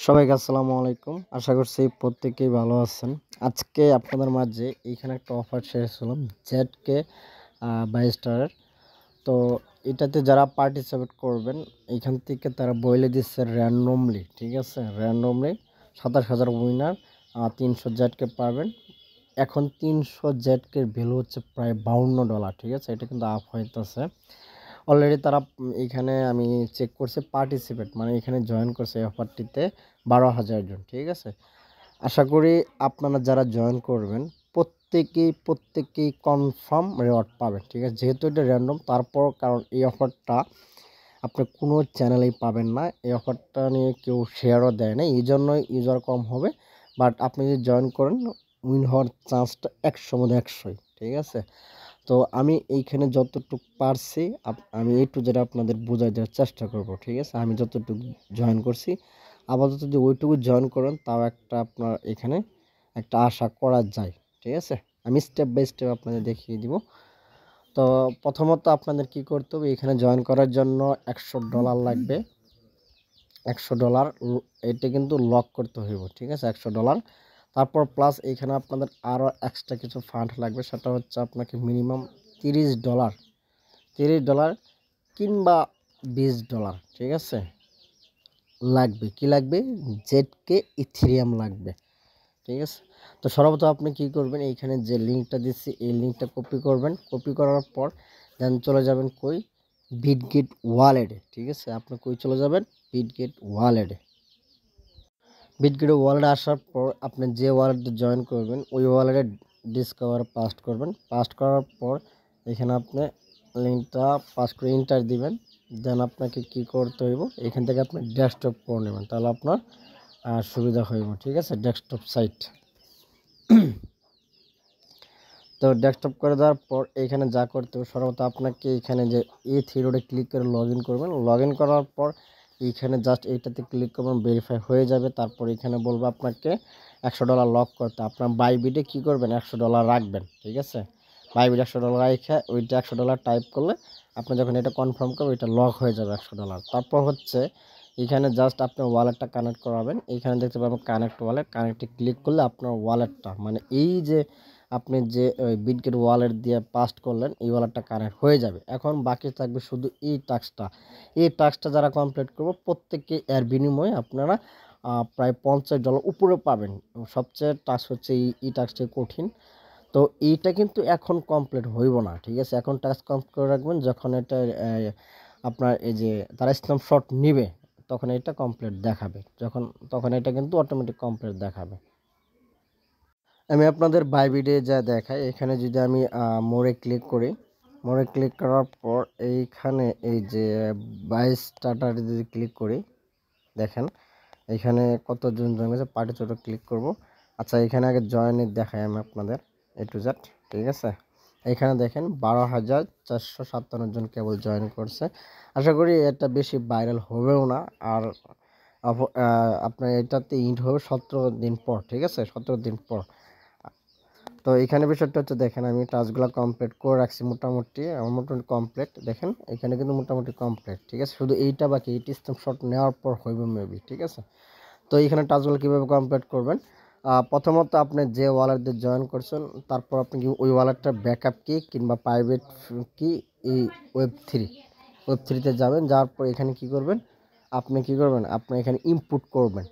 সবাইকে আসসালামু আলাইকুম। আশা করছি প্রত্যেকেই ভালো আছেন। আজকে আপনাদের মাঝে এইখানে একটা অফার শেয়ার করলাম জেডকে 22 স্টারের। তো এটাতে যারা পার্টিসিপেট করবেন এইখান থেকে তারা বলে দিচ্ছে র্যান্ডমলি, ঠিক আছে? র্যান্ডমলি 27,000 উইনার 300 জেডকে পাবেন। এখন 300 জেডকের ভ্যালু হচ্ছে প্রায় $52, ঠিক আছে? এটা কিন্তু আপ হইতেছে অলরেডি। তারা এখানে আমি চেক করছি পার্টিসিপেট মানে এখানে জয়েন করছে এই অফারটিতে 12,000 জন, ঠিক আছে? আশা করি আপনারা যারা জয়েন করবেন প্রত্যেকেই কনফার্ম রিওয়ার্ড পাবেন, ঠিক আছে? যেহেতু এটা র্যান্ডম, তারপর কারণ এই অফারটা আপনি কোনো চ্যানেলেই পাবেন না। এই অফারটা নিয়ে কেউ শেয়ারও দেয় না, এই জন্যই ইউজার কম হবে। বাট আপনি যদি জয়েন করেন উইন হওয়ার চান্সটা 100 মধ্যে 100ই, ঠিক আছে? তো আমি এইখানে যতটুকু পারছি আমি একটু যেটা আপনাদের বোঝাই দেওয়ার চেষ্টা করব, ঠিক আছে? আমি যতটুকু জয়েন করছি আপাতত যদি ওইটুকু জয়েন করেন তাও একটা আপনার এখানে একটা আশা করা যায়, ঠিক আছে? আমি স্টেপ বাই স্টেপ আপনাদের দেখিয়ে দিব। তো প্রথমত আপনাদের কি করতে হবে, এখানে জয়েন করার জন্য $100 লাগবে। $100 এটা কিন্তু লক করতে হইব, ঠিক আছে? $100। তারপর প্লাস এইখানে আপনাদের আরও এক্সট্রা কিছু ফান্ড লাগবে, সেটা হচ্ছে আপনাকে মিনিমাম $30 $30 কিংবা $20, ঠিক আছে? লাগবে কি লাগবে, জেডকে ইথেরিয়াম লাগবে, ঠিক আছে? তো সর্বপ্রথম আপনি কি করবেন, এইখানে যে লিঙ্কটা দিচ্ছি এই লিঙ্কটা কপি করবেন। কপি করার পর দেন চলে যাবেন কই, বিটগেট ওয়ালেটে, ঠিক আছে? আপনি কই চলে যাবেন, বিটগেট ওয়ালেটে। বিটগেট ওয়ালেটে আসার পর আপনি যে ওয়ালেটে জয়েন করবেন ওই ওয়ালেটে ডিসকভার পাস্ট করবেন। পাস্ট করার পর এখানে আপনি লিঙ্কটা পাস করে এন্টার দিবেন। দেন আপনাকে কি করতে হইব, এখান থেকে আপনি ডেস্কটপ করে নেবেন, তাহলে আপনার সুবিধা হইব, ঠিক আছে? Desktop site. তো ডেস্কটপ করে দেওয়ার পর এখানে যা করতে হবে সর্বপ্রথম আপনাকে এখানে যে এই থ্রি ক্লিক করে লগ ইন করবেন। লগ ইন করার পর এইখানে জাস্ট এইটাতে ক্লিক করবেন, ভেরিফাই হয়ে যাবে। তারপর এখানে বলবো আপনাকে $100 লক করতে। আপনার বাইবিটে কি করবেন, $100 রাখবেন, ঠিক আছে? বাইবিট $100 রেখে ওইটা $100 টাইপ করলে আপনি যখন এটা কনফার্ম করবেন এটা লক হয়ে যাবে $100। তারপর হচ্ছে এখানে জাস্ট আপনার ওয়ালেটটা কানেক্ট করাবেন। এইখানে দেখতে পাবেন কানেক্ট ওয়ালেট, কানেক্টে ক্লিক করলে আপনার ওয়ালেটটা মানে এই যে আপনি যে ওই বিটগেট ওয়ালেট দিয়ে পাস্ট করলেন এই ওয়ালেটটা কানেক্ট হয়ে যাবে। এখন বাকি থাকবে শুধু এই টাস্কটা। এই টাস্কটা যারা কমপ্লিট করবো প্রত্যেককে এর বিনিময়ে আপনারা প্রায় $50 উপরে পাবেন। সবচেয়ে টাস্ক হচ্ছে এই টাস্কটা কঠিন। তো এইটা কিন্তু এখন কমপ্লিট হইব না, ঠিক আছে? এখন টাস্ক কমপ্লিট করে রাখবেন, যখন এটা আপনার এই যে তারা স্ন্যাপশট নিবে তখন এটা কমপ্লিট দেখাবে, তখন এটা কিন্তু অটোমেটিক কমপ্লিট দেখাবে। আমি আপনাদের বাইবিডে যা দেখাই, এখানে যদি আমি মোড়ে ক্লিক করি, মোড়ে ক্লিক করার পর এইখানে এই যে 22 স্টার্টার যদি ক্লিক করি, দেখেন এখানে কতজন জয়েন হয়েছে, পার্টি ছোটো ক্লিক করব। আচ্ছা এখানে আগে জয়েনের দেখাই আমি আপনাদের এ টু জেড, ঠিক আছে? এখানে দেখেন 12,457 জন কেবল জয়েন করছে। আশা করি এটা বেশি ভাইরাল হবেও না। আর আপনার এটাতে ইন্ট হবে 17 দিন পর, ঠিক আছে? 17 দিন পর। তো এখানে বিষয়টা হচ্ছে দেখেন আমি টাস্কগুলো কমপ্লিট করে রাখছি মোটামুটি, আমার মোটামুটি কমপ্লিট। দেখেন এখানে কিন্তু মোটামুটি কমপ্লিট, ঠিক আছে? শুধু এইটা বাকি, এইটি স্ন্যাপশট নেওয়ার পর হইবে মেবি, ঠিক আছে? তো এইখানে টাস্কগুলো কীভাবে কমপ্লিট করবেন, প্রথমত আপনি যে ওয়ালেট দিয়ে জয়েন করছেন তারপর আপনি কি ওই ওয়ালেটটার ব্যাকআপ কি কিংবা প্রাইভেট কি এই ওয়েব থ্রিতে যাবেন। যাওয়ার পর এখানে কি করবেন, আপনি এখানে ইনপুট করবেন,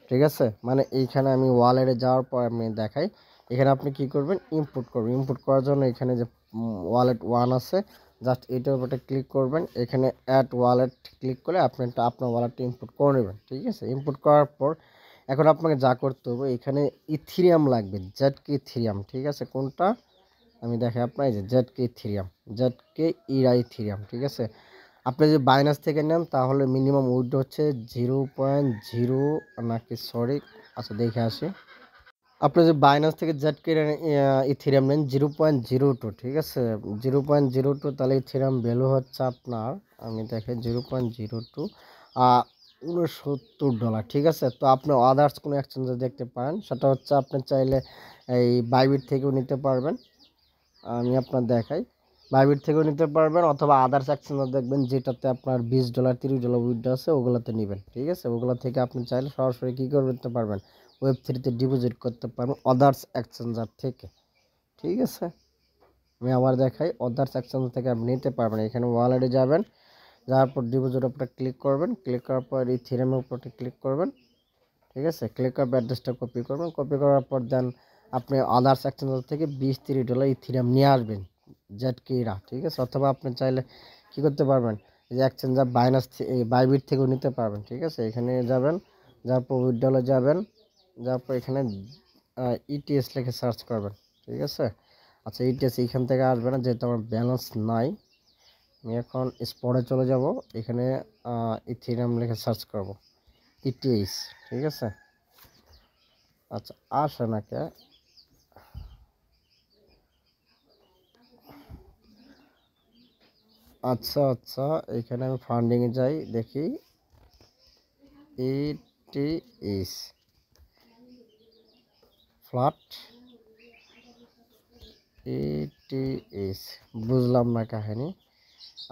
ঠিক আছে? মানে এইখানে আমি ওয়ালেটে যাওয়ার পর আমি দেখাই, এখানে আপনি কি করবেন, ইনপুট করবেন। ইনপুট করার জন্য এখানে যে ওয়ালেট ওয়ান আছে জাস্ট এইটার উপরে ক্লিক করবেন। এখানে অ্যাড ওয়ালেট ক্লিক করে আপনি আপনার ওয়ালেটটা ইনপুট করে নেবেন, ঠিক আছে? ইনপুট করার পর এখন আপনাকে যা করতে হবে, এখানে ইথেরিয়াম লাগবে, জেডকে ইথেরিয়াম, ঠিক আছে? কোনটা আমি দেখাই আপনার, এই যে জেডকে ইথেরিয়াম, জেডকে ইথেরিয়াম, ঠিক আছে? আপনি যদি বাইনান্স থেকে নেন তাহলে মিনিমাম উইথড্র হচ্ছে 0.0 নাকি সরি, আচ্ছা দেখে আসি। আপনি যদি বাইনান্স থেকে জেডকে ইথেরিয়াম নেন 0.02, ঠিক আছে? 0.02, তাহলে ইথেরিয়াম ভ্যালু হচ্ছে আপনার, আমি দেখে 0.02 $69, ঠিক আছে? তো আপনি আদার্স কোনো এক্সচেঞ্জে দেখতে পারেন, সেটা হচ্ছে আপনি চাইলে এই বাইবিট থেকেও নিতে পারবেন। আমি আপনার দেখাই, বাইবিট থেকেও নিতে পারবেন, অথবা আদার্স এক্সচেঞ্জ দেখবেন যেটাতে আপনার $20 $30 উইথড্র আছে, ওগুলোতে নেবেন। ঠিক আছে, ওগুলো থেকে আপনি চাইলে সরাসরি কী করতে পারবেন, ওয়েব3তে ডিপোজিট করতে পারবেন আদার্স এক্সচেঞ্জার থেকে। ঠিক আছে, আমি আবার দেখাই, আদার্স এক্সচেঞ্জ থেকে আপনি নিতে পারবেন। এখানে ওয়ালেটে যাবেন, যাওয়ার পর ডিপোজিট উপরে ক্লিক করবেন, ক্লিক করার পর ইথেরিয়ামের উপরে ক্লিক করবেন। ঠিক আছে, ক্লিক করার অ্যাড্রেসটা কপি করবেন, কপি করার পর দেন আপনি আদার্স এক্সচেঞ্জার থেকে $20-30 ইথেরিয়াম নিয়ে আসবেন জেডকেইরা। ঠিক আছে, অথবা আপনি চাইলে কি করতে পারবেন, যে এক্সচেঞ্জার বাইবিট থেকেও নিতে পারবেন। ঠিক আছে, এখানে যাবেন, যার পর উইথড্রলে যাবেন, যার পর এখানে ইটিএস লিখে সার্চ করবেন। ঠিক আছে, আচ্ছা ইটিএস এইখান থেকে আসবে না, যেহেতু আমার ব্যালেন্স নাই। আমি এখন স্পটে চলে যাব, এখানে ইথেরিয়াম লিখে সার্চ করব, ইটিএস। ঠিক আছে, আচ্ছা আসে না কে, আচ্ছা আচ্ছা, এখানে আমি ফান্ডিংয়ে যাই, দেখি ইটিএস ফ্ল্যাট ইটিএস, বুঝলাম না কাহিনী।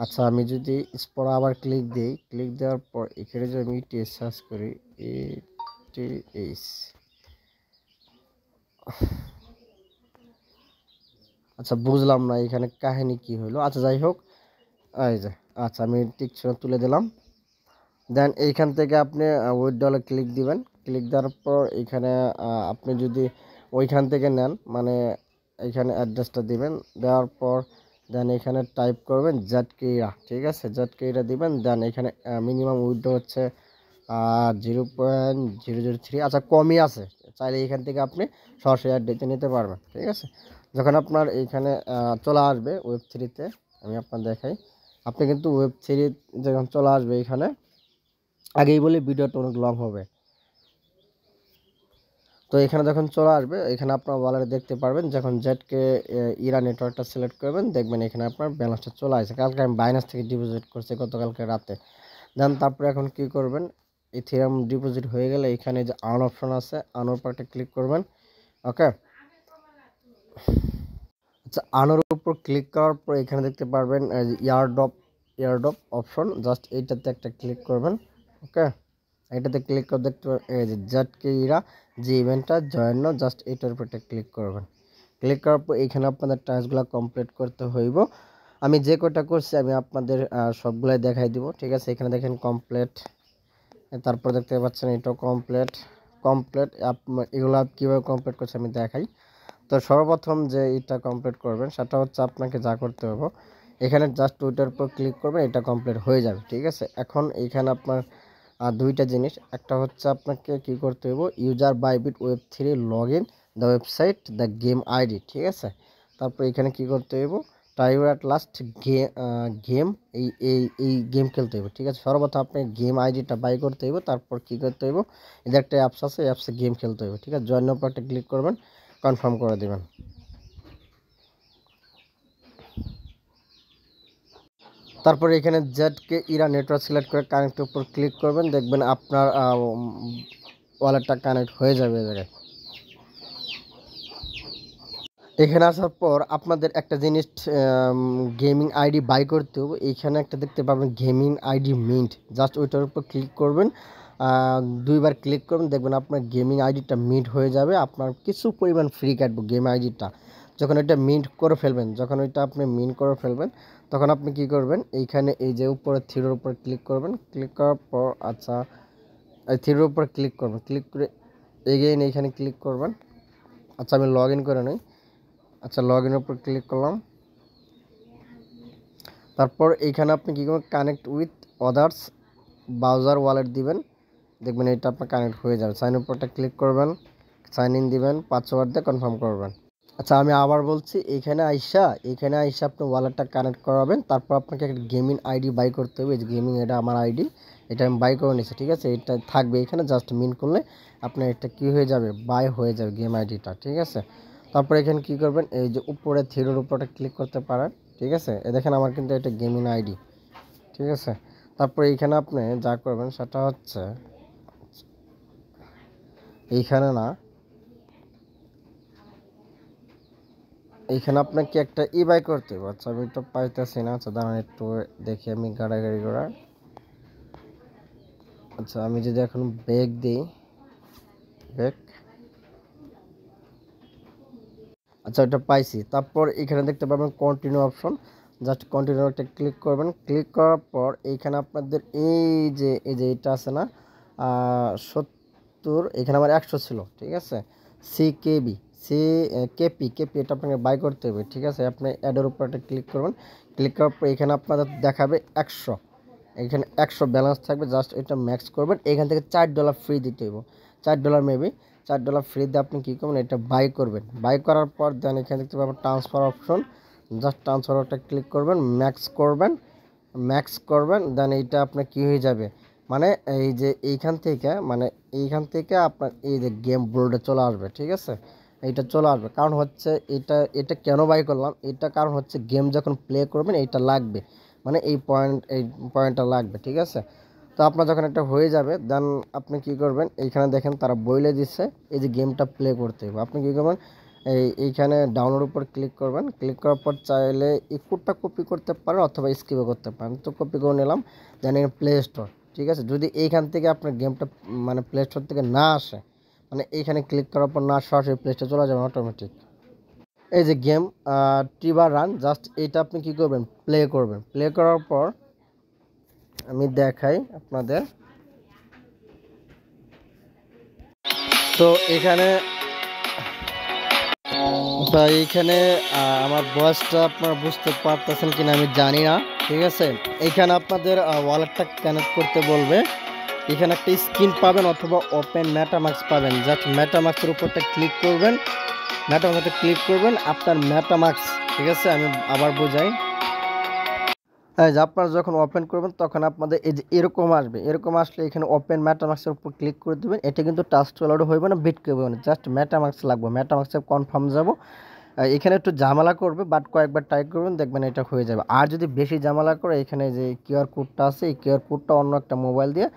আচ্ছা আমি যদি স্পট আবার ক্লিক দিই, ক্লিক দেওয়ার পর এখানে যদি আমি ইটিএস সার্চ করি, ইটিএস, আচ্ছা বুঝলাম না এখানে কাহিনী কি হলো। আচ্ছা যাই হোক, এই যে, আচ্ছা আমি টিক তুলে দিলাম। দেন এইখান থেকে আপনি উইথড্রলে ক্লিক দিবেন, ক্লিক দেওয়ার পর এখানে আপনি যদি ওইখান থেকে নেন, মানে এইখানে অ্যাড্রেসটা দিবেন, দেওয়ার পর দেন এখানে টাইপ করবেন জেডকেইরা। ঠিক আছে, জেডকেইরা দিবেন, দেন এখানে মিনিমাম উইথড্র হচ্ছে 0.003। আচ্ছা কমই আছে, চাইলে এখান থেকে আপনি সরাসরি অ্যাড্রেসে নিতে পারবেন। ঠিক আছে, যখন আপনার এইখানে চলে আসবে ওয়েব3তে, আমি আপনার দেখাই, আপনি কিন্তু ওয়েব3 যখন চলে আসবে এখানে, আগেই বলি ভিডিওটা অনেক লং হবে। তো এখানে যখন চলে আসবে, এখানে আপনার ওয়ালেটে দেখতে পারবেন, যখন জেডকে ইরা নেটওয়ার্কটা সিলেক্ট করবেন, দেখবেন এখানে আপনার ব্যালেন্সটা চলে আসছে। কালকে আমি বাইনান্স থেকে ডিপোজিট করছি গতকালকে রাতে। দেন তারপরে এখন কি করবেন, ইথেরিয়াম ডিপোজিট হয়ে গেলে এখানে যে আর্ন অপশন আছে, আর্ন পার্টে ক্লিক করবেন। ওকে, আচ্ছা আর্নের উপর ক্লিক করার পর এখানে দেখতে পারবেন ইয়ারড্রপ অপশন, জাস্ট এইটাতে একটা ক্লিক করবেন। ওকে, এটাতে ক্লিক করে দেখতে পাবেন এই যে জেডকেইরা যে ইভেন্টটা জয়েন, জাস্ট এটার উপর ক্লিক করবেন। ক্লিক করার পর এখানে আপনাদের টাস্কগুলো কমপ্লিট করতে হইব। আমি যে কটা করছি আমি আপনাদের সবগুলাই দেখাই দিব। ঠিক আছে, এখানে দেখেন কমপ্লিট, তারপর দেখতে পাচ্ছেন এটাও কমপ্লিট। কমপ্লিট এগুলো কীভাবে কমপ্লিট করছে আমি দেখাই। তো সর্বপ্রথম যে এটা কমপ্লিট করবেন সেটা হচ্ছে আপনাকে যা করতে হবে, এখানে জাস্ট ওইটার উপর ক্লিক করবেন, এটা কমপ্লিট হয়ে যাবে। ঠিক আছে, এখন এইখানে আপনার দুইটা জিনিস, একটা হচ্ছে আপনাকে কি করতে হবে, ইউজার বাইবিট ওয়েব3 log in the website the game ID. ঠিক আছে, তারপর এখানে কি করতে হবে, টাইম অ্যাট লাস্ট গেম, এই এই এই গেম খেলতে হবে। ঠিক আছে, সর্বপ্রথম আপনি গেম আইডিটা বাই করতে হবে, তারপর কি করতে হবে, এদের একটা অ্যাপস আছে, অ্যাপসে গেম খেলতে হবে। ঠিক আছে, জয়েন পার্টে ক্লিক করবেন, কনফার্ম করে দেবেন। তারপরে এখানে জেডকে ইরা নেটওয়ার্ক সিলেক্ট করে কানেক্টের উপর ক্লিক করবেন, দেখবেন আপনার ওয়ালেটটা কানেক্ট হয়ে যাবে এই জায়গায়। এখানে আসার পর আপনাদের একটা জিনিস গেমিং আইডি বাই করতে হবে। এইখানে একটা দেখতে পাবেন গেমিং আইডি মিন্ট, জাস্ট ওইটার উপর ক্লিক করবেন, দুইবার ক্লিক করবেন, দেখবেন আপনার গেমিং আইডিটা মিন্ট হয়ে যাবে। আপনার কিছু পরিমাণ ফ্রি কাটবে গেম আইডিটা। যখন এটা মিন্ট করে ফেলবেন, যখন ওইটা আপনি মিন্ট করে ফেলবেন, তখন আপনি কি করবেন, এইখানে এই যে উপরে থ্রির উপর ক্লিক করবেন, ক্লিক করার পর আচ্ছা এই থ্রির উপর ক্লিক করবেন, ক্লিক করে এগেইন এইখানে ক্লিক করবেন। আচ্ছা আমি লগ ইন করে নিই। আচ্ছা লগ ইনের উপর ক্লিক করলাম, তারপর এইখানে আপনি কী করবেন, connect with others browser wallet দিবেন, দেখবেন এটা আপনার কানেক্ট হয়ে যাবে। সাইন উপরটা ক্লিক করবেন, সাইন ইন দিবেন, পাসওয়ার্ড দিয়ে কনফার্ম করবেন। আচ্ছা আমি আবার বলছি, এইখানে আইসা আপনি ওয়ালেটটা কানেক্ট করাবেন, তারপর আপনাকে একটা গেমিং আইডি বাই করতে হবে। এই যে গেমিং, এটা আমার আইডি, এটা আমি বাই করে নিচ্ছি। ঠিক আছে, এটা থাকবে এখানে, জাস্ট মিন করলে আপনার এটা কী হয়ে যাবে, বাই হয়ে যাবে গেম আইডিটা। ঠিক আছে, তারপর এখানে কী করবেন, এই যে উপরে থ্রির উপরটা ক্লিক করতে পারেন। ঠিক আছে, দেখেন আমার কিন্তু এটা গেমিং আইডি। ঠিক আছে, তারপর এইখানে আপনি যা করবেন সেটা হচ্ছে, এইখানে না, এইখানে আপনাকে একটা ই বাই করতে হবে। আচ্ছা আমি তো পাইতেছি না, আচ্ছা দাঁড়ান একটু দেখি আমি গাড়াগাড়ি করা। আচ্ছা আমি যদি এখন ব্যাক দিই, ব্যাক, আচ্ছা এটা পাইছি। তারপর এখানে দেখতে পাবেন কন্টিনিউ অপশন, জাস্ট কন্টিনিউ একটা ক্লিক করবেন। ক্লিক করার পর এইখানে আপনাদের এই যে এটা আছে না 70, এখানে আমার 100 ছিল, ঠিক আছে। সিকেবি, সি কেপি এটা আপনাকে বাই করতে হবে, ঠিক আছে। আপনি অ্যাডের উপর একটা ক্লিক করবেন। ক্লিক করার পর এখানে আপনাদের দেখাবে 100, এখানে 100 ব্যালেন্স থাকবে, জাস্ট এটা ম্যাক্স করবেন। এখান থেকে $4 ফ্রি দিতে হইব, $4 মেবি, $4 ফ্রি দিয়ে আপনি কী করবেন, এটা বাই করবেন। বাই করার পর দেন এখানে দেখতে পাবেন ট্রান্সফার অপশন, জাস্ট ট্রান্সফারটা ক্লিক করবেন, ম্যাক্স করবেন, ম্যাক্স করবেন। দেন এইটা আপনার কী হয়ে যাবে, মানে এই যে এইখান থেকে আপনার এই যে গেম বোর্ডে চলে আসবে, ঠিক আছে। এইটা চলে আসবে, কারণ হচ্ছে এটা কেন বাই করলাম, এটা কারণ হচ্ছে গেম যখন প্লে করবেন এইটা লাগবে, মানে এই পয়েন্টটা লাগবে, ঠিক আছে। তো আপনার যখন একটা হয়ে যাবে দেন আপনি কি করবেন, এইখানে দেখেন তারা বইলে দিচ্ছে এই যে গেমটা প্লে করতে হবে। আপনি কি করবেন, এইখানে ডাউনলোড উপর ক্লিক করবেন। ক্লিক করার পর চাইলে এই কোডটা কপি করতে পারেন অথবা স্কিপও করতে পারেন। তো কপি করে নিলাম, দেন প্লে স্টোর, ঠিক আছে। যদি এইখান থেকে আপনার গেমটা মানে প্লে স্টোর থেকে না আসে, মানে এইখানে ক্লিক করার পর না সরাসরি প্লে স্টোর চলে যাবে অটোমেটিক। এই যে গেম টিবার রান, জাস্ট এইটা আপনি কি করবেন, প্লে করবেন। প্লে করার পর আমি দেখাই আপনাদের। তো এখানে এইখানে আমার ভয়েসটা আপনারা বুঝতে পারতেছেন কিনা আমি জানি না, ঠিক আছে। এইখানে আপনাদের ওয়ালেটটা কানেক্ট করতে বলবে। এখানে একটা স্ক্রিন পাবেন অথবা ওপেন মেটামাক্স পাবেন, জাস্ট মেটামাক্সের উপরটা ক্লিক করবেন। মেটামাক্সে ক্লিক করবেন, আপনার মেটামাক্স, ঠিক আছে। আমি আবার বোঝাই, হ্যাঁ, যে আপনারা যখন ওপেন করবেন তখন আপনাদের এই যে এরকম আসবে, এরকম আসলে এখানে ওপেন মেটামাক্সের উপর ক্লিক করে দেবেন। এটা কিন্তু টাচ ওয়ালেট হইবে না, বিট করবে না, জাস্ট মেটামাক্স লাগবে, মেটামাক্সে কনফার্ম যাব। এখানে একটু ঝামেলা করবে, বাট কয়েকবার ট্রাই করবেন, দেখবেন এটা হয়ে যাবে। আর যদি বেশি ঝামেলা করে, এখানে যে কিউআর কোডটা আছে, এই কিউআর কোডটা অন্য একটা মোবাইল দিয়ে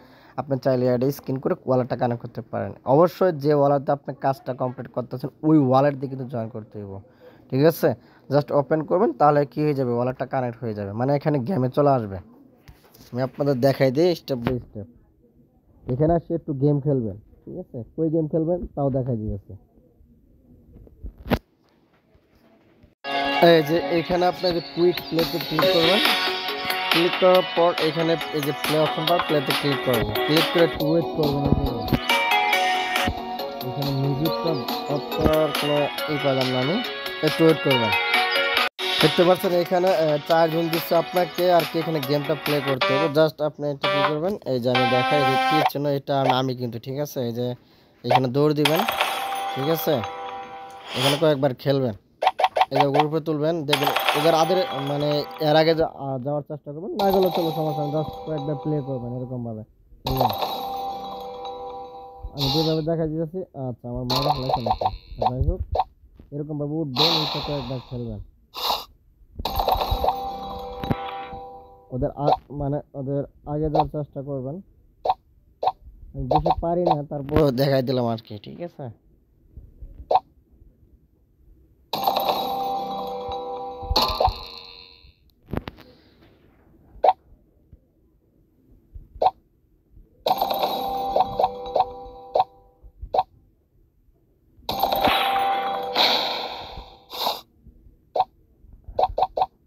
আপনি চাইলে এটা স্ক্যান করে ওয়ালেটটা কানেক্ট করতে পারেন। অবশ্যই যে ওয়ালেটে আপনি কাজটা কমপ্লিট করতেছেন ওই ওয়ালেট দিয়ে কিন্তু জয়েন করতে হইব, ঠিক আছে। জাস্ট ওপেন করবেন, তাহলে কি হয়ে যাবে, ওয়ালেটটা কানেক্ট হয়ে যাবে, মানে এখানে গেমে চলে আসবে। আমি আপনাদের দেখাই দিই স্টেপ বাই স্টেপ। এখানে আসে একটু গেম খেলবেন, ঠিক আছে। কই গেম খেলবেন তাও দেখাই দিয়েছে। এই যে এখানে আপনাকে কুইক প্লেতে ক্লিক করবেন। ক্লিক করার পর এখানে এই যে প্লে অপশনটা, প্লেতে ক্লিক করবেন। ক্লিক করে একটু ওয়েট করবেন। এখানে মিউজিকটা অফ করার কোনো পেলাম না আমি, একটু ওয়েট করবেন। দেখতে পাচ্ছেন এখানে 4 জন দিচ্ছে আপনাকে আর কি এখানে গেমটা প্লে করতে হবে। জাস্ট আপনি এটা কি করবেন, এই যে আমি দেখাই দিচ্ছি জন্য, এটা আমি কিন্তু, ঠিক আছে। এই যে এখানে দৌড় দিবেন, ঠিক আছে। এখানে কয়েকবার খেলবেন, এই যে গ্রুপে তুলবেন, দেখবেন এদের মানে এর আগে যাওয়ার চেষ্টা করবেন, না গেলে চলো সমস্যা নেই, জাস্ট কয়েকবার প্লে করবেন এরকম ভাবে। আমি যেভাবে দেখা দিয়েছি, আচ্ছা আমার মনে হয়েছে নাকি, যাই হোক এরকম ভাবে উঠবেন, এটা কয়েকবার খেলবেন। মানে ওদের আগে যাওয়ার চেষ্টা করবেন। আমি বেশি পারি না, তারপর দেখাই দিলাম আর কি, ঠিক আছে।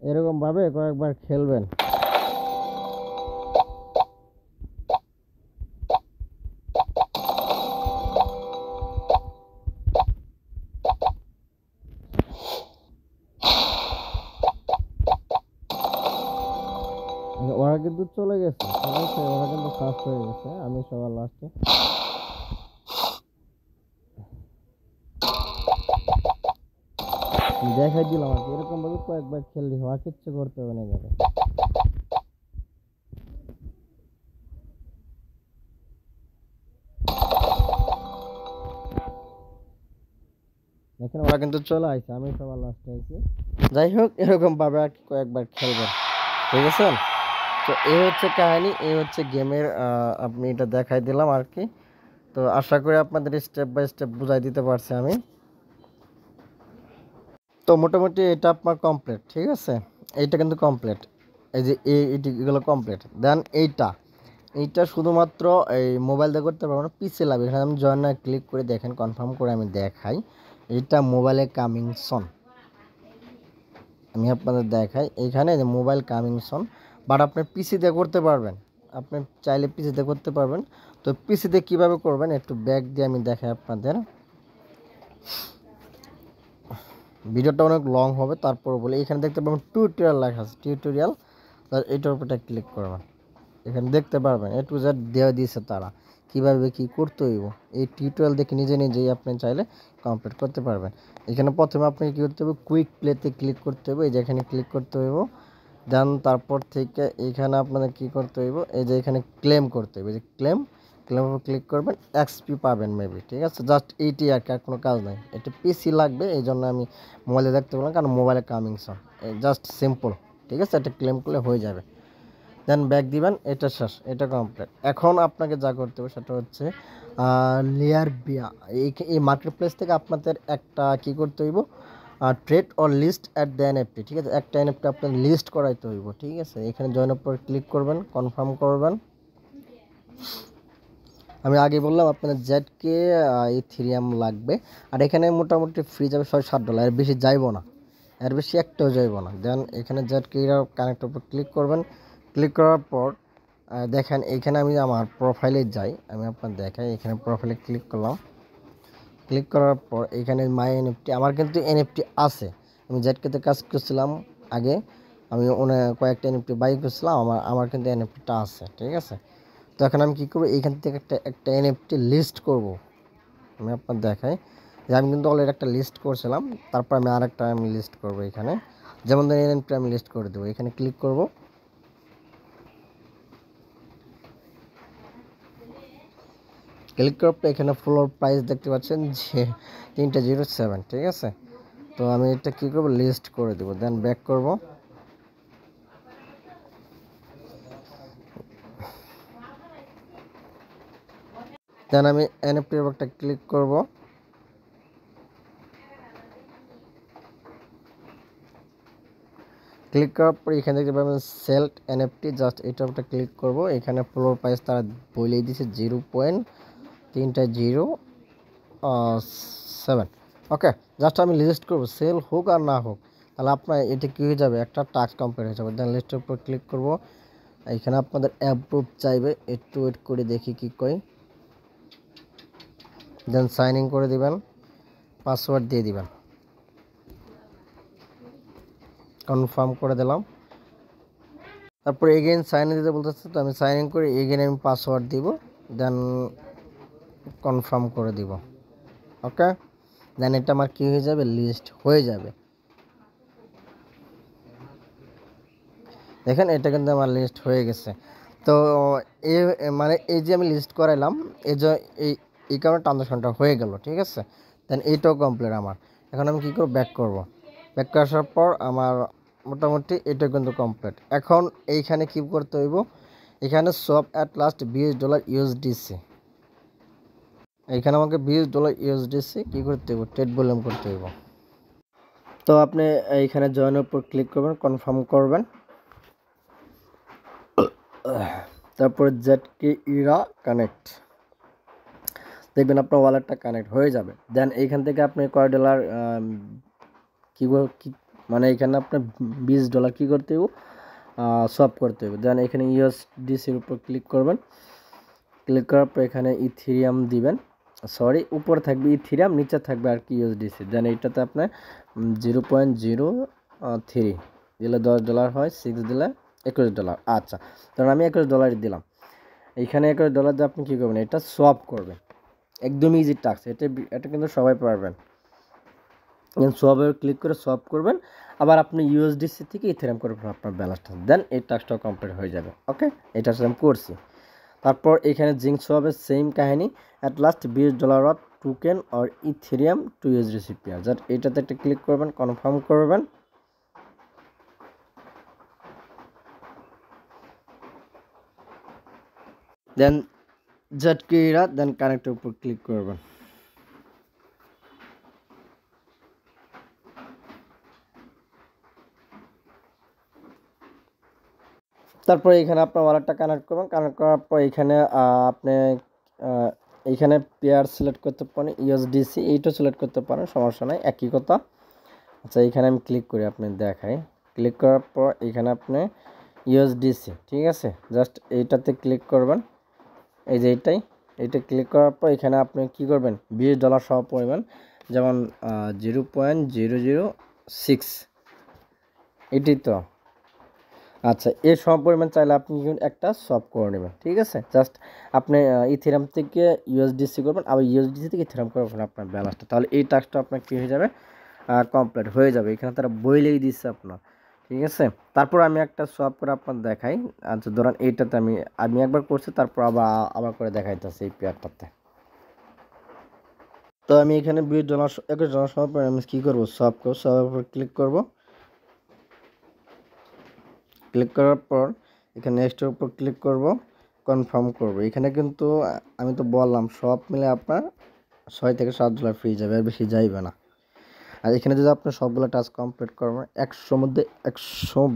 এরকম ভাবে কয়েকবার খেলবেন। ওরা কিন্তু চলে গেছে, ঠিক আছে, ওরা কিন্তু ফার্স্ট হয়ে গেছে, আমি সবার লাস্টে। দেখাই দিলাম আর কি, এরকম ভাবে কয়েকবার খেললে হওয়া, কিচ্ছু করতে হবে না এখানে। দেখেন ওরা কিন্তু চলে আসছে, আমি সবার লাস্টে আছি। যাই হোক এরকম ভাবে আর কি কয়েকবার খেলবেন, ঠিক আছে। তো এই হচ্ছে কাহিনী, এই হচ্ছে গেমের, আপনি এটা দেখাই দিলাম আর কি। তো আশা করি আপনাদের স্টেপ বাই স্টেপ বুঝাই দিতে পারছি আমি। তো মোটামুটি এটা আপনার কমপ্লিট, ঠিক আছে, এইটা কিন্তু কমপ্লিট, এই যে এগুলো কমপ্লিট। দেন এইটা শুধুমাত্র এই মোবাইল দিয়ে করতে পারবো না, পিসি লাগবে। এখানে আমি জয়েন ক্লিক করে দেখেন, কনফার্ম করে আমি দেখাই, এটা মোবাইলে কামিং সন, আমি আপনাদের দেখাই এইখানে যে মোবাইল কামিং সন, বাট আপনি পিসিতে করতে পারবেন, আপনি চাইলে পিসিতে করতে পারবেন। তো পিসিতে কীভাবে করবেন একটু ব্যাক দিয়ে আমি দেখাই আপনাদের, ভিডিওটা অনেক লং হবে তারপর বলে। এখানে দেখতে পাবেন টিউটোরিয়াল লেখা আছে, টিউটোরিয়াল, এটার উপরটা ক্লিক করবেন, এখানে দেখতে পারবেন এ টু জেড দেওয়া দিয়েছে তারা কীভাবে কী করতে হইব। এই টিউটোরিয়াল দেখে নিজে নিজেই আপনি চাইলে কমপ্লিট করতে পারবেন। এখানে প্রথমে আপনাকে কী করতে হবে, কুইক প্লেতে ক্লিক করতে হবে, এই যে এখানে ক্লিক করতে হইব। দেন তারপর থেকে এইখানে আপনাদের কী করতে হইব, এই যে এখানে ক্লেম করতে হবে, এই যে ক্লেমের উপর ক্লিক করবেন, এক্সপি পাবেন মেবি, ঠিক আছে, জাস্ট এইটি আর কোনো কাজ নাই। এটা পিসি লাগবে, এই জন্য আমি মোবাইলে দেখতে বললাম, কারণ মোবাইলে কামিং সন, জাস্ট সিম্পল, ঠিক আছে, এটা ক্লেম করলে হয়ে যাবে। দেন ব্যাক দিবেন, এটা শেষ, এটা কমপ্লিট। এখন আপনাকে যা করতে হবে সেটা হচ্ছে লেয়ার বিয়া, এই মার্কেট প্লেস থেকে আপনাদের একটা কী করতে হইব, trade or list at the NFT, ঠিক আছে, একটা এনএফটি আপনার লিস্ট করাইতে হইব, ঠিক আছে। এখানে জয়েন উপর ক্লিক করবেন, কনফার্ম করবেন। আমি আগে বললাম আপনাদের জেডকে ইথেরিয়াম লাগবে, আর এখানে মোটামুটি ফ্রি যাবে $6-7, এর বেশি যাইব না, এর বেশি একটাও যাইব না। দেন এখানে জেডকে কানেক্টের উপর ক্লিক করবেন, ক্লিক করার পর দেখেন এইখানে আমি আমার প্রোফাইলে যাই, আমি আপনার দেখাই, এখানে প্রোফাইলে ক্লিক করলাম, ক্লিক করার পর এখানে মাই এনএফটি, আমার কিন্তু এনএফটি আছে, আমি জেডকেতে কাজ করছিলাম আগে, আমি কয়েকটা এনএফটি বাই করছিলাম, আমার কিন্তু এনএফটিটা আছে, ঠিক আছে। তো এখন আমি কী করবো, এইখান থেকে একটা এনএফটি লিস্ট করব, আমি আপনার দেখাই যে আমি কিন্তু অলরেডি একটা লিস্ট করছিলাম, তারপর আমি আরেকটা আমি লিস্ট করব এখানে, যেমন ধরেন এনএফটি আমি লিস্ট করে দেবো, এখানে ক্লিক করব, ক্লিক করার পর এখানে ফ্লোর প্রাইস দেখতে পাচ্ছেন যে 307, ঠিক আছে। তো আমি এটা কী করবো, লিস্ট করে দেবো, দেন ব্যাক করব, দেন আমি এনএফটির উপর একটা ক্লিক করব, ক্লিক করার পর এখানে দেখতে পাবেন সেলড এনএফটি, জাস্ট এটার উপর ক্লিক করব। এখানে ফ্লোর প্রাইস তারা বলেই দিয়েছে 0.307, ওকে। জাস্ট আমি লিস্ট করব, সেল হোক আর না হোক, তাহলে আপনার এটা কী হয়ে যাবে, একটা টাস্ক কমপ্লিট হয়ে যাবে। দেন লিস্টের উপর ক্লিক করব, এখানে আপনাদের অ্যাপ্রুভ চাইবে, একটু ওয়েট করে দেখি কী কই। দেন সাইন ইন করে দিবেন, পাসওয়ার্ড দিয়ে দিবেন, কনফার্ম করে দিলাম। তারপর এগেইন সাইন ইন দিতে বলতেছে, তো আমি সাইন ইন করে এগেইন আমি পাসওয়ার্ড দিব, দেন কনফার্ম করে দিব, ওকে। দেন এটা আমার কী হয়ে যাবে, লিস্ট হয়ে যাবে। দেখেন এটা কিন্তু আমার লিস্ট হয়ে গেছে। তো মানে এই যে আমি লিস্ট করাইলাম, এই যে এই কারণে ট্রানজাকশনটা হয়ে গেল, ঠিক আছে। দেন এইটাও কমপ্লিট আমার। এখন আমি কী করব, ব্যাক করব, ব্যাক করে আসার পর আমার মোটামুটি এটা কিন্তু কমপ্লিট। এখন এইখানে কী করতে হইব, এখানে সব অ্যাট লাস্ট $20 ইউএসডিসি, এইখানে আমাকে $20 ইউএসডিসি কী করতে হইব, ট্রেড ভলিউম করতে হইব। তো আপনি এইখানে জয়েনের উপর ক্লিক করবেন, কনফার্ম করবেন, তারপরে জেডকে ইরা কানেক্ট, দেখবেন আপনার ওয়ালেটটা কানেক্ট হয়ে যাবে। দেন এইখান থেকে আপনি কয় ডলার কী মানে এখানে আপনার $20 কী করতে হবে, সব করতে হবে। দেন এখানে ইউএসডিসির উপর ক্লিক করবেন, ক্লিক করার পর এখানে ইথেরিয়াম দিবেন, সরি উপরে থাকবে ইথেরিয়াম, নিচে থাকবে আর কি ইউএসডিসি। দেন এইটাতে আপনার 0.03 দিলে $10 হয়, 6 দিলে $21। আচ্ছা, কারণ আমি $21 দিলাম। এইখানে $21 দিয়ে আপনি কী করবেন, এটা সোয়াপ করবেন, একদম ইজি টাস্ক, এটা কিন্তু সবাই পারবেন। সোয়াপে ক্লিক করে সোয়াপ করবেন, আবার আপনি ইউএসডিসি থেকে ইথেরিয়াম করবেন আপনার ব্যালেন্সটা, দেন এই টাস্কটাও কমপ্লিট হয়ে যাবে, ওকে। এটা আমি করছি। তারপর এখানে জিঙ্ক সোয়াপের সেম কাহিনী, at last $20 of token or Ethereum to USDC পেয়ার, জাস্ট এটাতে একটা ক্লিক করবেন, কনফার্ম করবেন। দেন জেডকেইরা, দেন কানেক্টের উপর ক্লিক করবেন। তারপরে এখানে আপনার ওয়ালেটটা কানেক্ট করবেন, কানেক্ট করার পর এখানে আপনি এইখানে পেয়ার সিলেক্ট করতে পারেন, ইউএসডিসি এইটা সিলেক্ট করতে পারেন, সমস্যা নাই, একই কথা। আচ্ছা এখানে আমি ক্লিক করি, আপনি দেখাই। ক্লিক করার পর এখানে আপনি ইউএসডিসি, ঠিক আছে, জাস্ট এইটাতে ক্লিক করবেন, এই যে এইটা ক্লিক করার পর এখানে আপনি কি করবেন, $20 সহ পরিমাণ, যেমন 0.006 এটি তো। আচ্ছা এর সম পরিমাণ চাইলে আপনি একটা সব করে নেবেন, ঠিক আছে। জাস্ট আপনি ইথেরিয়াম থেকে ইউএসডিসি করবেন, আবার ইউএসডিসি থেকে ইথেরিয়াম করবেন আপনার ব্যালেন্সটা, তাহলে এই টাস্কটা আপনার কী হয়ে যাবে, কমপ্লিট হয়ে যাবে। এখানে তারা বইলেই দিচ্ছে আপনার, ঠিক আছে। তারপর আমি একটা সোয়াপ করে আপনার দেখাই। আচ্ছা ধরেন এইটাতে আমি একবার করছি, তারপর আবার করে দেখাইতেছি এই পেয়ারটাতে। তো আমি এখানে $21 সব আমি কী করবো, সবের উপর ক্লিক করব। ক্লিক করার পর এখানে নেক্সটের উপর ক্লিক করব, কনফার্ম করব। এখানে কিন্তু আমি তো বললাম সব মিলে আপনার $6 থেকে $7 ফ্রি যাবে, আর বেশি যাইবে না। আর এখানে যদি আপনি সবগুলো টাস্ক কমপ্লিট করবেন, 100 মধ্যে 100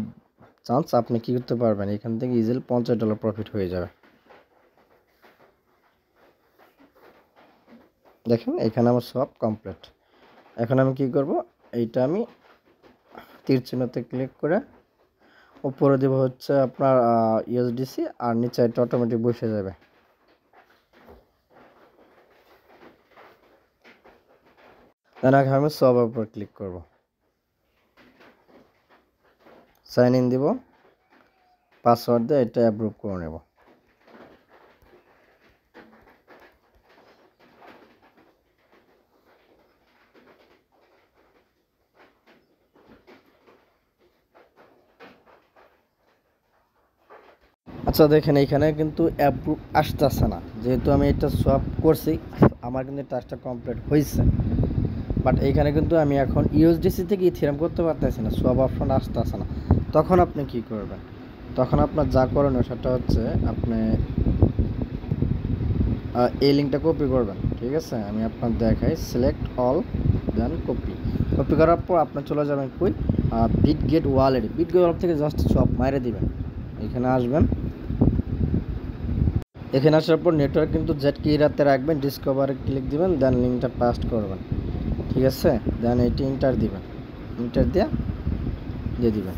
চান্স আপনি কী করতে পারবেন, এখান থেকে ইজিলি $50 প্রফিট হয়ে যাবে। দেখেন এখানে আমার সব কমপ্লিট। এখন আমি কি করব, এইটা আমি তীর চিহ্নতে ক্লিক করে উপরে দেব হচ্ছে আপনার ইউএসডিসি, আর নিচে এটা অটোমেটিক বসে যাবে। দেন আগে আমি সবার উপর ক্লিক করব, সাইন ইন দিব, পাসওয়ার্ড দিয়ে এটা অ্যাপ্রুভ করে নেব। আচ্ছা দেখেন এইখানে কিন্তু অ্যাপ্রুভ আসতেছে না, যেহেতু আমি এটা সোয়াপ করছি, আমার কিন্তু টাস্কটা কমপ্লিট হয়েছে, বাট এইখানে কিন্তু আমি এখন ইউএসডিসি থেকে ইথেরিয়াম করতে পারতেছি না, সোয়াপ অপশন আসতেছে না। তখন আপনি কি করবেন, তখন আপনার যা করণীয় সেটা হচ্ছে আপনি এই লিঙ্কটা কপি করবেন, ঠিক আছে। আমি আপনার দেখাই, সিলেক্ট অল, দেন কপি করার পর আপনি চলে যাবেন কই, বিটগেট ওয়ালেট থেকে জাস্ট সব মাইরে দিবেন, এখানে আসবেন। এখানে আসার পর নেটওয়ার্ক কিন্তু জেটকে রাতে রাখবেন, ডিসকভারে ক্লিক দিবেন, দেন লিঙ্কটা পাস্ট করবেন, ঠিক আছে। দেন এইটি ইন্টার দিবেন, ইন্টার দিয়ে দিবেন,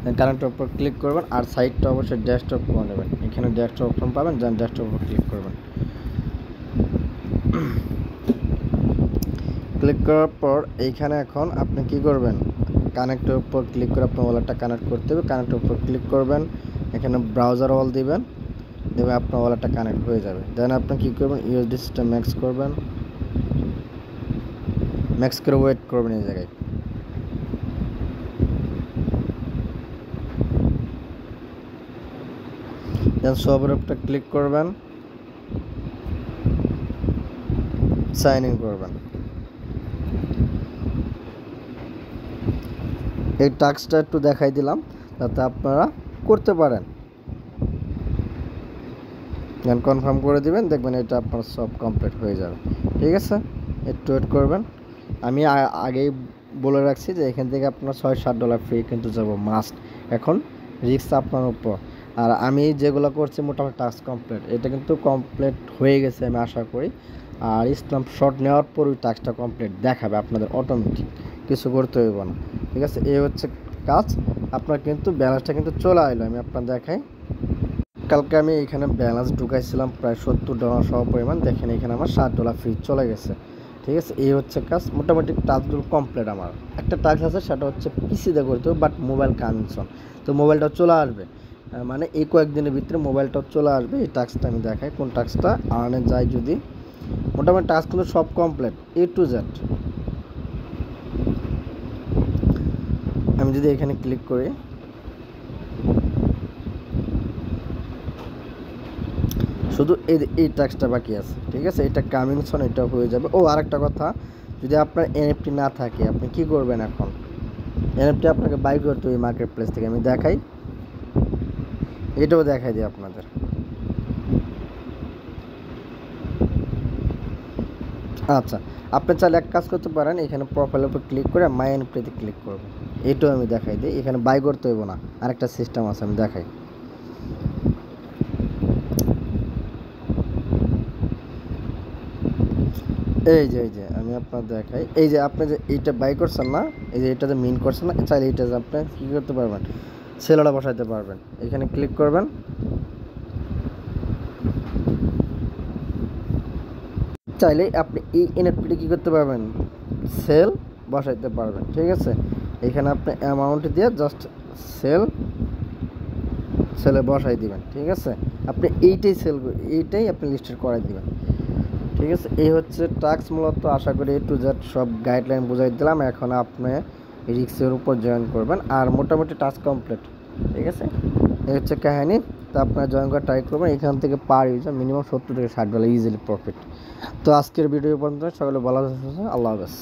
দেন কারেন্টের উপর ক্লিক করবেন, আর সাইটটা অবশ্যই ডেস্কটপ করে নেবেন। এখানে ডেস্কটপ অপশন পাবেন, দেন ডেস্কটপ উপর ক্লিক করবেন। ক্লিক করার পর এইখানে এখন আপনি কি করবেন, কানেক্টের উপর ক্লিক করে আপনার ওয়ালেটটা কানেক্ট করতে হবে, কানেক্টের উপর ক্লিক করবেন, এখানে ব্রাউজার অল দিবেন, দেবে আপনার ওয়ালেটটা কানেক্ট হয়ে যাবে। দেন আপনি কী করবেন, ইউএসডিসিটা ম্যাক্স করবেন, ম্যাক্স করে ওয়েট করবেন এই জায়গায়। দেন সবের উপরটা ক্লিক করবেন, সাইন ইন করবেন। এই টাস্কটা একটু দেখাই দিলাম যাতে আপনারা করতে পারেন। দেন কনফার্ম করে দিবেন, দেখবেন এটা আপনার সব কমপ্লিট হয়ে যাবে, ঠিক আছে। একটু ওয়েট করবেন। আমি আগেই বলে রাখছি যে এখান থেকে আপনার $6-7 ফ্রি কিন্তু যাবো মাস্ট, এখন রিস্ক আপনার উপর। আর আমি যেগুলো করছি মোটামুটি টাস্ক কমপ্লিট, এটা কিন্তু কমপ্লিট হয়ে গেছে আমি আশা করি। আর ইসলাম শট নেওয়ার পর ওই টাস্কটা কমপ্লিট দেখাবে আপনাদের অটোমেটিক, কিছু করতে হইব না, ঠিক আছে। এই হচ্ছে কাজ, আপনার কিন্তু ব্যালেন্সটা কিন্তু চলে আসলো। আমি আপনার দেখাই, কালকে আমি এখানে ব্যালেন্স ঢুকাইছিলাম প্রায় $70 সহ পরিমাণ, দেখেন এখানে আমার $7 ফ্রি চলে গেছে, ঠিক আছে। এই হচ্ছে কাজ, মোটামুটি টাস্কগুলো কমপ্লিট। আমার একটা টাস্ক আছে, সেটা হচ্ছে পিসিতে করতে হবে, বাট মোবাইল কানেকশন, তো মোবাইলটাও চলে আসবে, মানে এই কয়েকদিনের ভিতরে মোবাইলটাও চলে আসবে। এই টাস্কটা আমি দেখাই, কোন টাস্কটা আর্নে যায় যদি। মোটামুটি টাস্ক কিন্তু সব কমপ্লিট A to Z। আমি যদি এখানে ক্লিক করি, শুধু এই টাস্কটা বাকি আছে, ঠিক আছে। এটা কামিং সন, এটা হয়ে যাবে। ও আরেকটা কথা, যদি আপনার এনএফটি না থাকে আপনি কি করবেন, এখন এনএফটি আপনাকে বাই করতে হবে মার্কেট প্লেস থেকে। আমি দেখাই, এটাও দেখাই দিই আপনাদের। আচ্ছা, আপনি চাইলে এক কাজ করতে পারেন, এখানে প্রোফাইলের উপর ক্লিক করে মাই এনএফটিতে ক্লিক করবেন। এটাও আমি দেখাই দিই, এখানে বাই করতে হইব না, আরেকটা সিস্টেম আছে আমি দেখাই। এই যে আমি আপনার দেখাই, এই যে আপনি যে এইটা বাই করছেন না, এই যে এটা যে মিন করছেন না, চাইলে এইটা যে আপনি কী করতে পারবেন, সেলটা বসাইতে পারবেন। এখানে ক্লিক করবেন, চাইলে আপনি এই এনএফটিটা কী করতে পারবেন, সেল বসাইতে পারবেন। ঠিক আছে, এখানে আপনি অ্যামাউন্ট দিয়ে জাস্ট সেল সেলে বসাই দিবেন। ঠিক আছে, আপনি এইটাই আপনি লিস্টেড করাই দিবেন। ঠিক আছে, এই হচ্ছে টাস্ক মূলত। আশা করি A to Z সব গাইডলাইন বুঝাই দিলাম। এখন আপনি রিক্সের উপর জয়েন করবেন, আর মোটামুটি টাস্ক কমপ্লিট। ঠিক আছে, এই হচ্ছে কাহিনি। তো আপনারা জয়েন করার ট্রাই করবেন, এখান থেকে পার ইউজার মিনিমাম $70 থেকে $60 ইজিলি প্রফিট। তো আজকের ভিডিও পর্যন্ত, সকলে ভালো থাকুন, আল্লাহ হাফেজ।